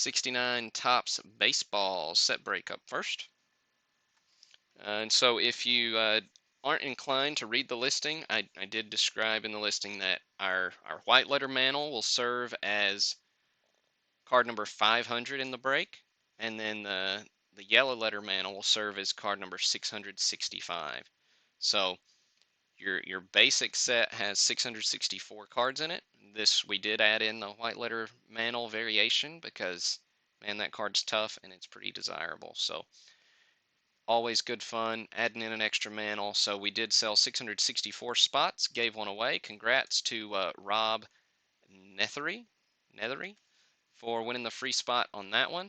69 Topps Baseball set break up first. And so if you aren't inclined to read the listing, I did describe in the listing that our white letter mantle will serve as card number 500 in the break, and then the yellow letter mantle will serve as card number 665. So your basic set has 664 cards in it. This we did add in the white letter mantle variation because man, that card's tough and it's pretty desirable. So always good fun adding in an extra mantle. So we did sell 664 spots, gave one away. Congrats to Rob Nethery for winning the free spot on that one.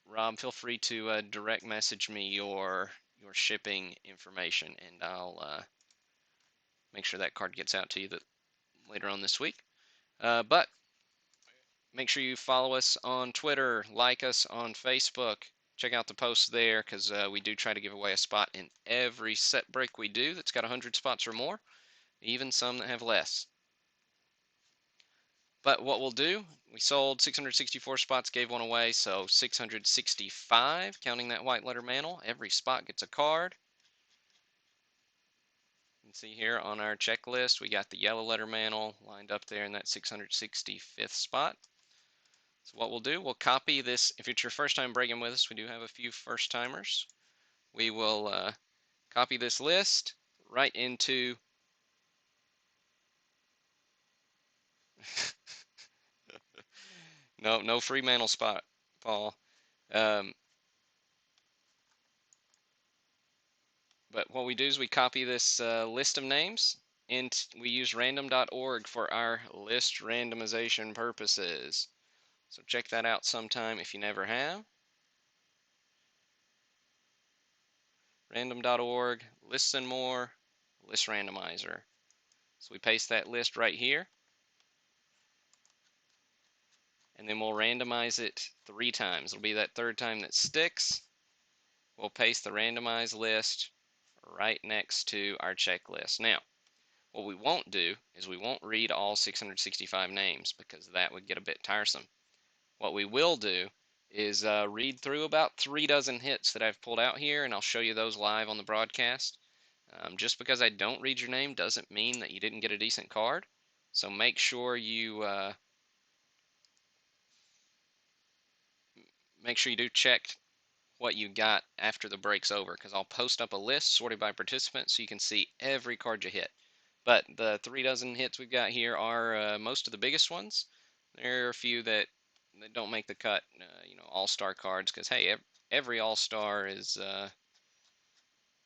Rob, feel free to direct message me your shipping information, and I'll make sure that card gets out to you later on this week. But make sure you follow us on Twitter, like us on Facebook. Check out the posts there because we do try to give away a spot in every set break we do that's got 100 spots or more, even some that have less. But what we'll do, we sold 664 spots, gave one away, so 665, counting that white letter mantle. Every spot gets a card. You can see here on our checklist, we got the yellow letter mantle lined up there in that 665th spot. So what we'll do, we'll copy this. If it's your first time breaking with us, we do have a few first timers. We will copy this list right into no free mantle spot, Paul. Um, but what we do is we copy this list of names and we use random.org for our list randomization purposes. So check that out sometime if you never have. Random.org, lists and more, list randomizer. So we paste that list right here. And then we'll randomize it 3 times. It'll be that third time that sticks. We'll paste the randomized list right next to our checklist. Now, what we won't do is we won't read all 665 names because that would get a bit tiresome. What we will do is read through about 3 dozen hits that I've pulled out here, and I'll show you those live on the broadcast. Just because I don't read your name doesn't mean that you didn't get a decent card. So make sure you do check what you got after the break's over, because I'll post up a list sorted by participant so you can see every card you hit. But the 3 dozen hits we've got here are most of the biggest ones. There are a few that don't make the cut, all-star cards, because hey, every all-star is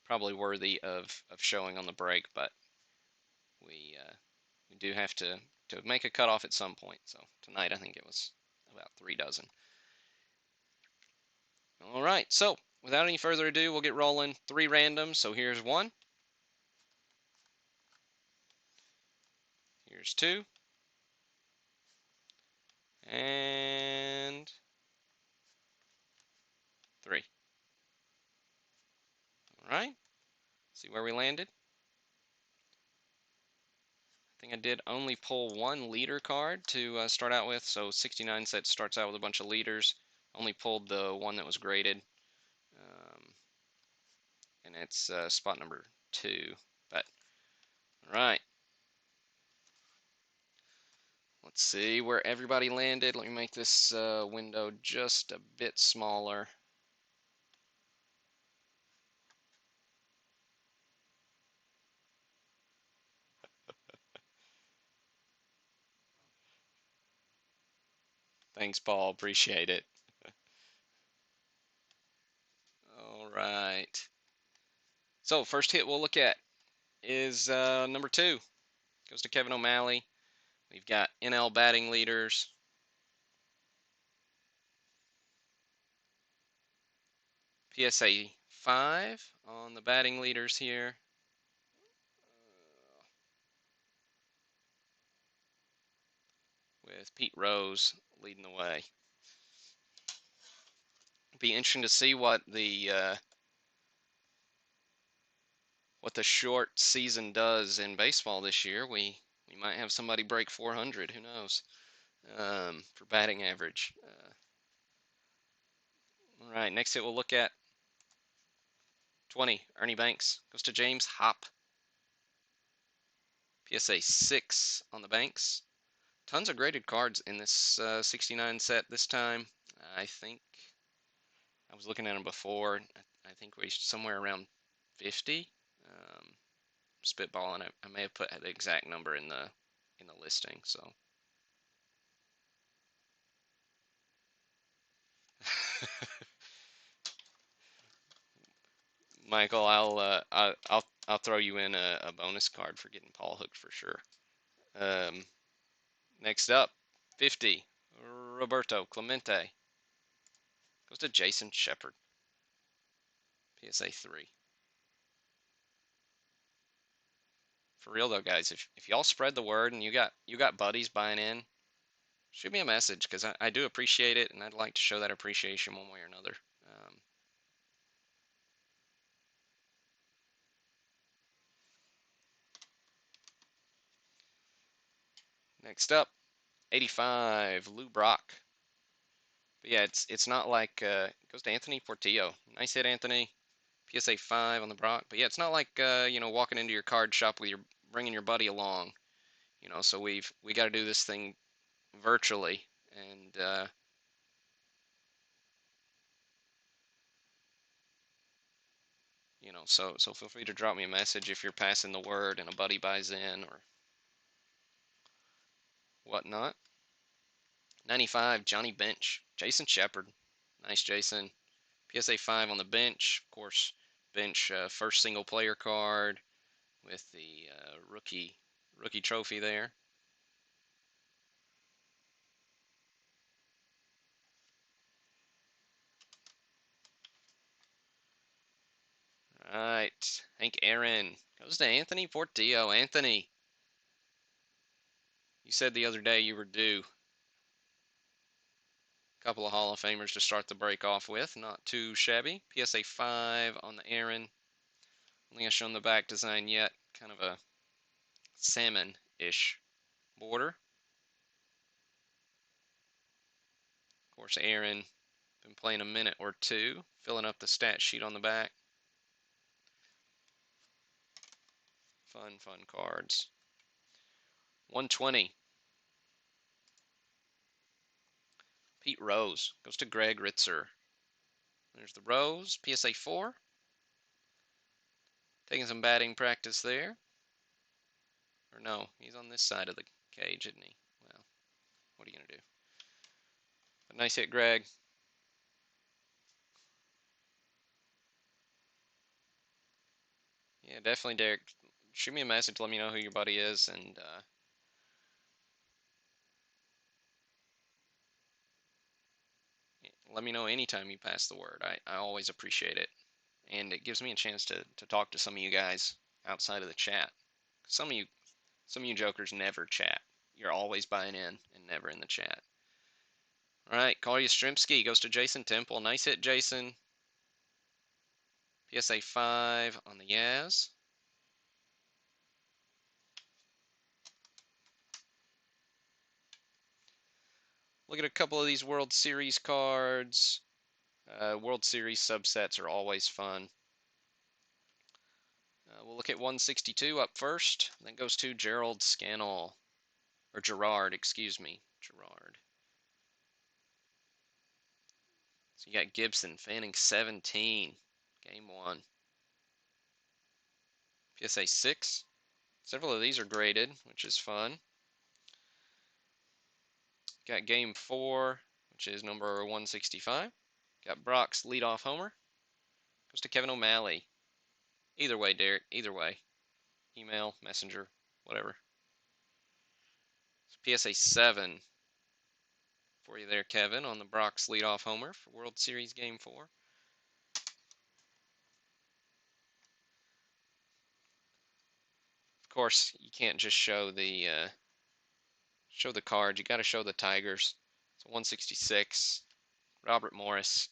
probably worthy of showing on the break, but we do have to make a cutoff at some point. So tonight I think it was about 3 dozen. All right, so without any further ado, we'll get rolling. 3 randoms. So here's 1. Here's 2. And 3. All right, see where we landed. I think I did only pull 1 leader card to start out with. So 69 set starts out with a bunch of leaders. Only pulled the one that was graded. And it's spot number 2. But, all right. Let's see where everybody landed. Let me make this window just a bit smaller. Thanks, Paul. Appreciate it. All right. So first hit we'll look at is number 2. Goes to Kevin O'Malley. We've got NL batting leaders. PSA 5 on the batting leaders here. With Pete Rose leading the way. Be interesting to see what the short season does in baseball this year. We might have somebody break 400. Who knows? for batting average. All right, next hit we'll look at 20. Ernie Banks goes to James Hop. PSA 6 on the Banks. Tons of graded cards in this 69 set this time. I think I was looking at them before. I think we somewhere around 50. Spitballing. I may have put the exact number in the listing. So Michael, I'll throw you in a bonus card for getting Paul hooked for sure. Next up, 50. Roberto Clemente goes to Jason Shepard. PSA 3. For real though, guys, if y'all spread the word and you got buddies buying in, shoot me a message because I do appreciate it and I'd like to show that appreciation one way or another. Next up, 85, Lou Brock. But yeah, it's not like it goes to Anthony Portillo. Nice hit, Anthony. PSA 5 on the Brock. But yeah, it's not like walking into your card shop with your bringing your buddy along. So we got to do this thing virtually, and so feel free to drop me a message if you're passing the word and a buddy buys in or whatnot. 95, Johnny Bench, Jason Shepard. Nice, Jason. PSA 5 on the bench. Of course, bench first single player card with the rookie trophy there. All right, Hank Aaron goes to Anthony Portillo. Anthony, you said the other day you were due a couple of Hall of Famers to start the break off with. Not too shabby. PSA 5 on the Aaron. Only has shown the back design yet. Kind of a salmon-ish border. Of course, Aaron been playing a minute or two, filling up the stat sheet on the back. Fun cards. 120. Pete Rose goes to Greg Ritzer. There's the Rose, PSA 4. Taking some batting practice there. Or no, he's on this side of the cage, isn't he? Well, what are you going to do? But nice hit, Greg. Yeah, definitely, Derek. Shoot me a message, let me know who your buddy is, and let me know anytime you pass the word. I always appreciate it. And it gives me a chance to talk to some of you guys outside of the chat. Some of you jokers never chat. You're always buying in and never in the chat. All right, Kolya Strimsky goes to Jason Temple. Nice hit, Jason. PSA 5 on the Yaz. Look at a couple of these World Series cards. World Series subsets are always fun. We'll look at 162 up first. Then goes to Gerald Scannell. Or Gerard, excuse me. Gerard. So you got Gibson, Fanning 17. Game 1. PSA 6. Several of these are graded, which is fun. Got Game 4, which is number 165. Got Brock's leadoff homer. Goes to Kevin O'Malley. Either way, Derek. Either way. Email, messenger, whatever. So PSA 7 for you there, Kevin, on the Brock's leadoff homer for World Series Game 4. Of course, you can't just show the cards. You got to show the Tigers. So 166. Robert Morris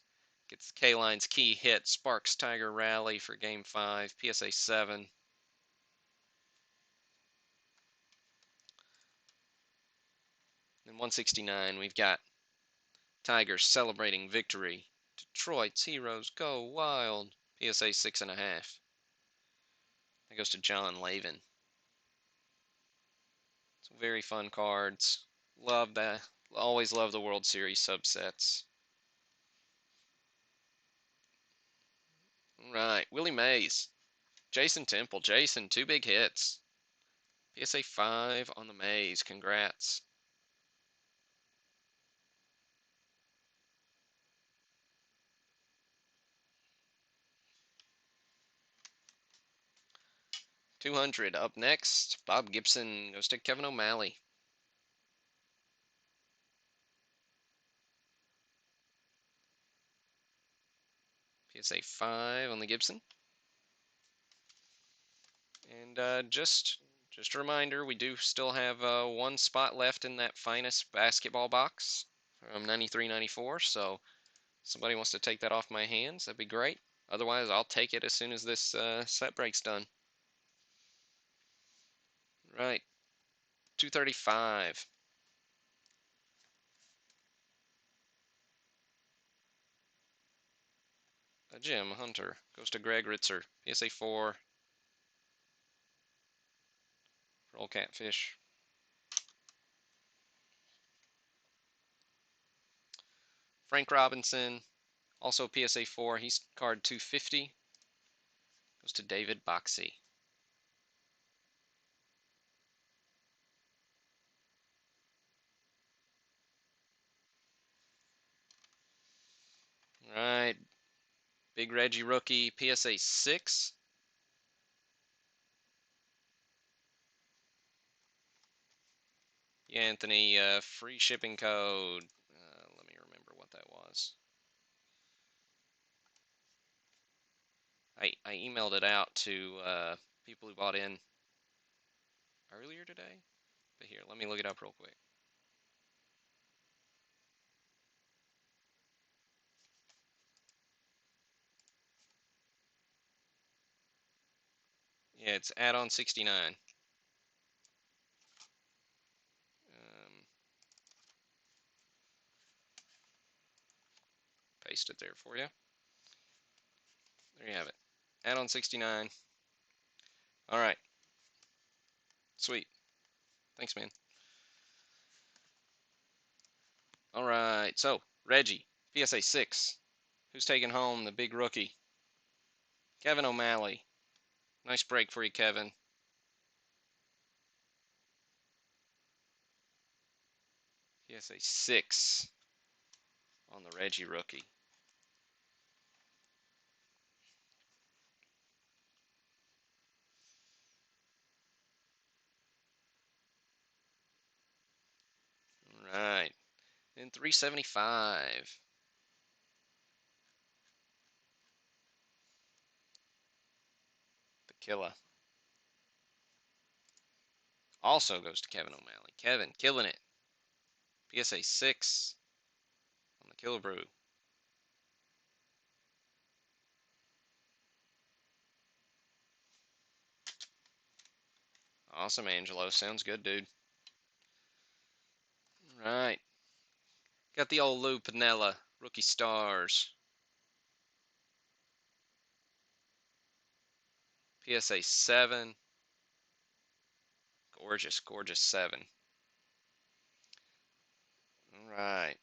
gets K-Line's key hit. Sparks Tiger rally for Game 5. PSA 7. And 169, we've got Tigers celebrating victory. Detroit's heroes go wild. PSA 6.5. That goes to John Lavin. Some very fun cards. Love that. Always love the World Series subsets. Right, Willie Mays. Jason Temple. Jason, 2 big hits. PSA 5 on the Mays. Congrats. $200 up next. Bob Gibson goes to Kevin O'Malley. PSA 5 on the Gibson. And just a reminder, we do still have 1 spot left in that finest basketball box from 93-94. So somebody wants to take that off my hands, that'd be great. Otherwise, I'll take it as soon as this set break's done. Right, 235. Jim Hunter goes to Greg Ritzer. PSA 4. Roll Catfish. Frank Robinson, also PSA 4. He's card 250. Goes to David Boxey. All right, Big Reggie rookie, PSA 6. Yeah, Anthony, free shipping code. Let me remember what that was. I emailed it out to people who bought in earlier today. But here, let me look it up real quick. Yeah, it's add-on 69. Paste it there for you. There you have it. Add-on 69. All right. Sweet. Thanks, man. All right. So, Reggie, PSA 6. Who's taking home the big rookie? Kevin O'Malley. Nice break for you, Kevin. PSA 6 on the Reggie rookie. All right. And 375. The killer. Also goes to Kevin O'Malley. Kevin, killing it. PSA 6 on the Killer Brew. Awesome, Angelo. Sounds good, dude. All right. Got the old Lou Piniella, Rookie Stars. PSA 7. Gorgeous, gorgeous 7. All right.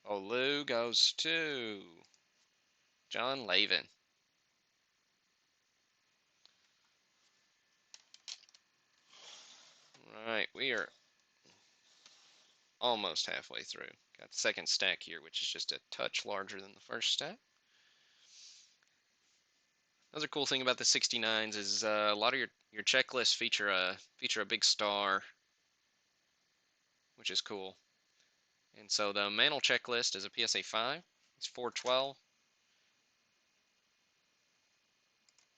Oh, Lou goes to John Lavin. All right, we are almost halfway through. Got the second stack here, which is just a touch larger than the first stack. Another cool thing about the 69s is a lot of your checklists feature a big star, which is cool. And so the Mantle checklist is a PSA 5. It's 412.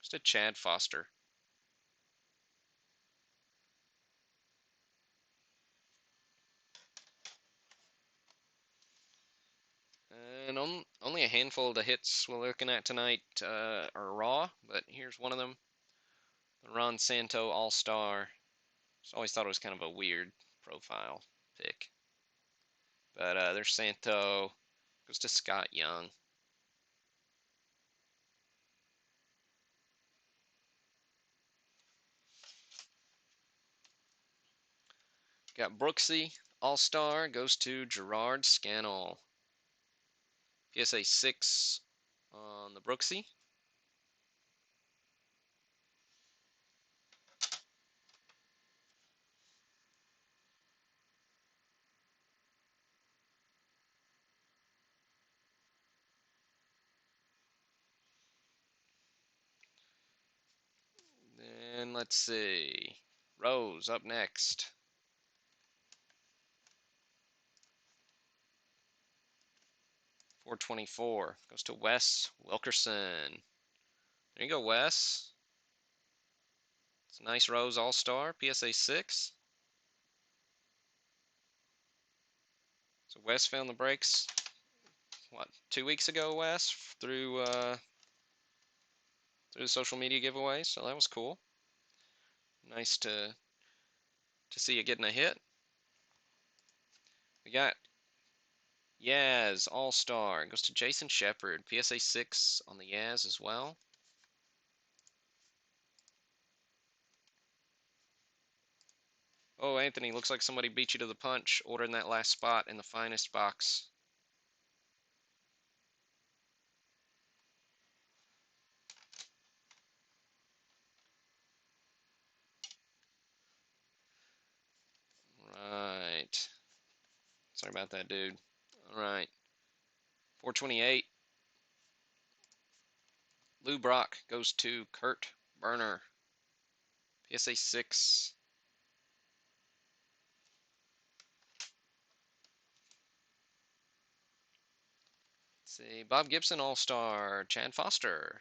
Just a Chad Foster. And only a handful of the hits we're looking at tonight are raw, but here's one of them. The Ron Santo All-Star. Just always thought it was kind of a weird profile pick. But there's Santo. Goes to Scott Young. Got Brooksy. All-Star goes to Gerard Scannell. PSA 6 on the Brooksy. Then let's see. Rose up next. 424 goes to Wes Wilkerson. There you go, Wes. It's a nice Rose All-Star, PSA 6. So Wes found the breaks, what, 2 weeks ago, Wes, through the social media giveaway, so that was cool. Nice to see you getting a hit. We got Yaz All-Star. Goes to Jason Shepard. PSA 6 on the Yaz as well. Oh, Anthony, looks like somebody beat you to the punch ordering that last spot in the finest box. Right. Sorry about that, dude. All right. 428. Lou Brock goes to Kurt Burner. PSA 6. Let's see. Bob Gibson All-Star. Chad Foster.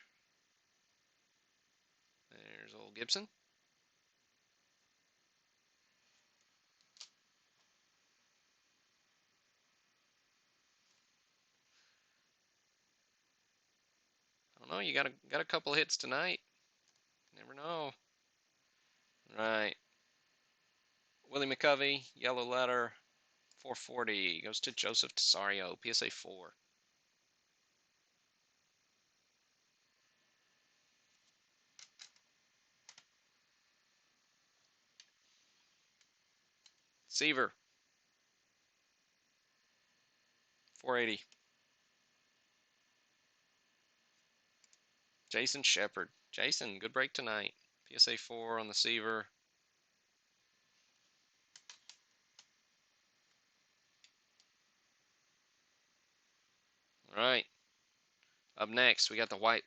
There's old Gibson. I don't know. You got a couple hits tonight. Never know. Right. Willie McCovey, yellow letter, 440 goes to Joseph Tesario, PSA 4. Seaver, 480. Jason Shepard. Jason, good break tonight. PSA 4 on the Seaver. All right. Up next, we got the white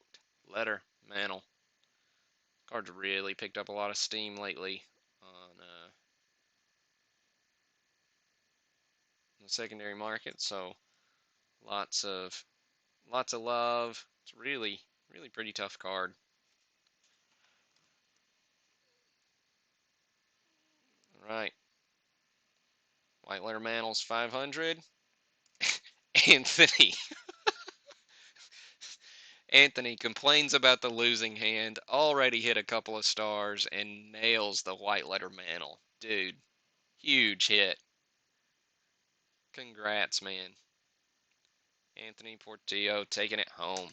letter Mantle. Card's really picked up a lot of steam lately on the secondary market, so lots of love. It's really pretty tough card. All right. White letter Mantle's 500. Anthony. Anthony complains about the losing hand, already hit a couple of stars, and nails the white letter Mantle. Dude, huge hit. Congrats, man. Anthony Portillo taking it home.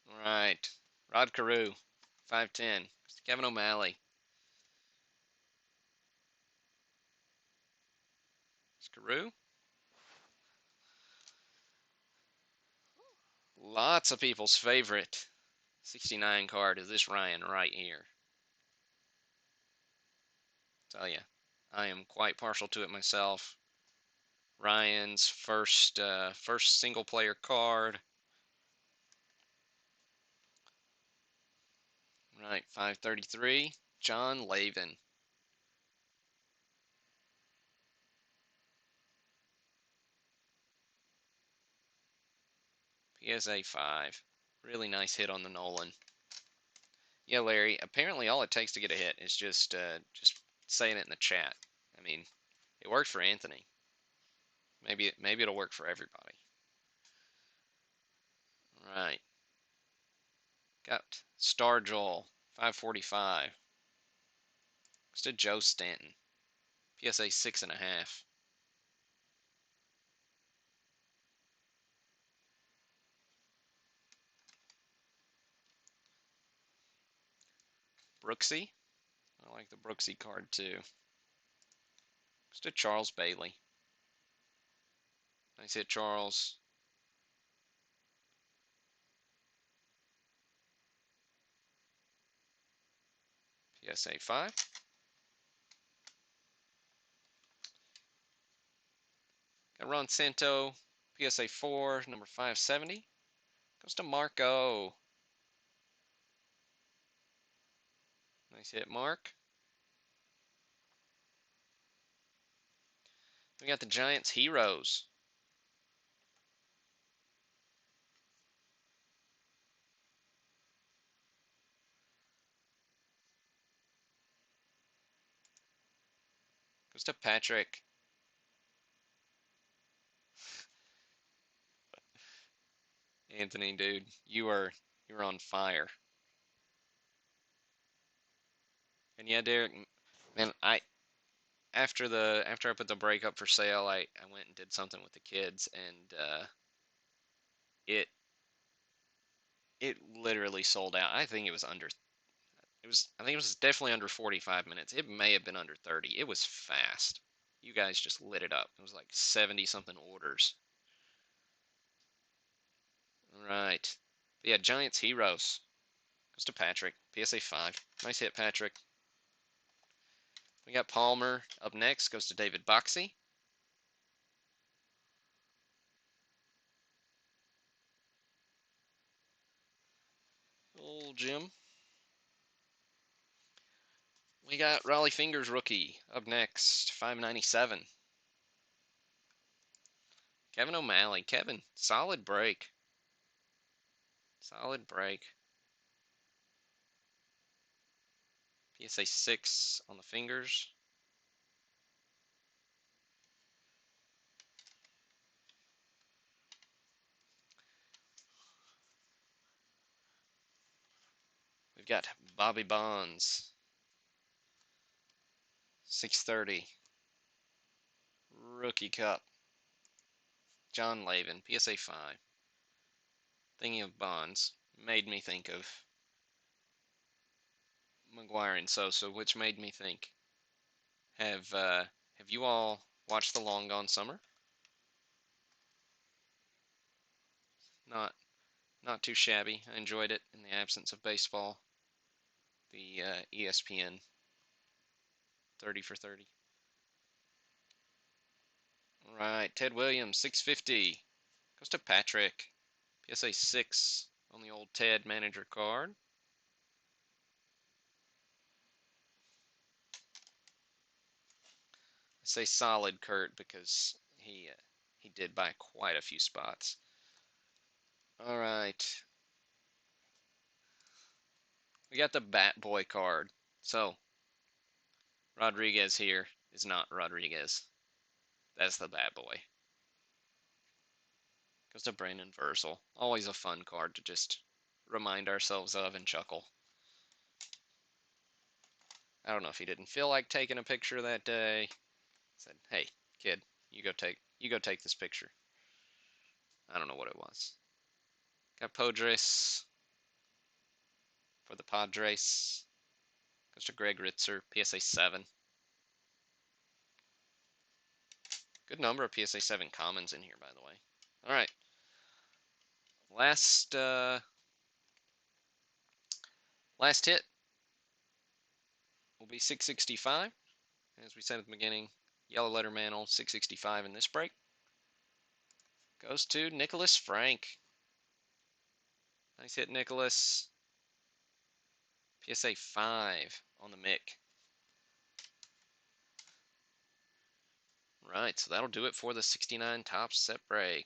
All right. Rod Carew, 510. Kevin O'Malley. It's Carew. Lots of people's favorite 69 card is this Ryan right here. Tell you, I am quite partial to it myself. Ryan's first single player card. Right, 533. John Lavin. PSA 5. Really nice hit on the Nolan. Yeah, Larry, apparently all it takes to get a hit is just saying it in the chat. I mean, it worked for Anthony. Maybe it'll work for everybody. All right. Got Star Joel. 545. Goes to Joe Stanton. PSA 6.5. Brooksy. I like the Brooksy card too. Goes to Charles Bailey. Nice hit, Charles. PSA 5. Got Ron Santo. PSA 4, number 570. Goes to Marco. Nice hit, Mark. We got the Giants Heroes. Goes to Patrick. Anthony, dude, you're on fire. And yeah, Derek, man, after I put the break up for sale, I went and did something with the kids, and it it literally sold out. I think it was definitely under 45 minutes. It may have been under 30. It was fast. You guys just lit it up. It was like 70 something orders. All right. But yeah, Giants Heroes. Goes to Patrick. PSA 5. Nice hit, Patrick. We got Palmer up next. Goes to David Boxey. Old Jim. We got Raleigh Fingers rookie up next. 597. Kevin O'Malley. Kevin, solid break. Solid break. PSA 6 on the fingers. We've got Bobby Bonds. 630. Rookie Cup. John Lavin. PSA 5. Thinking of Bonds made me think of McGuire and Sosa, which made me think, have you all watched The Long Gone Summer? Not not too shabby. I enjoyed it in the absence of baseball. The ESPN 30 for 30. All right, Ted Williams, 650. Goes to Patrick. PSA 6 on the old Ted manager card. I say solid, Kurt, because he did buy quite a few spots. All right, we got the Bat Boy card. So Rodriguez here is not Rodriguez. That's the Bat Boy. Goes to Brandon Versal. Always a fun card to just remind ourselves of and chuckle. I don't know if he didn't feel like taking a picture that day. Said, "Hey, kid, you go take this picture." I don't know what it was. Got Podres for the Padres. Goes to Greg Ritzer, PSA 7. Good number of PSA 7 commons in here, by the way. All right. Last hit will be 665. As we said at the beginning, yellow letter Mantle, 665 in this break. Goes to Nicholas Frank. Nice hit, Nicholas. PSA 5 on the Mick. Right, so that'll do it for the 69 Topps set break.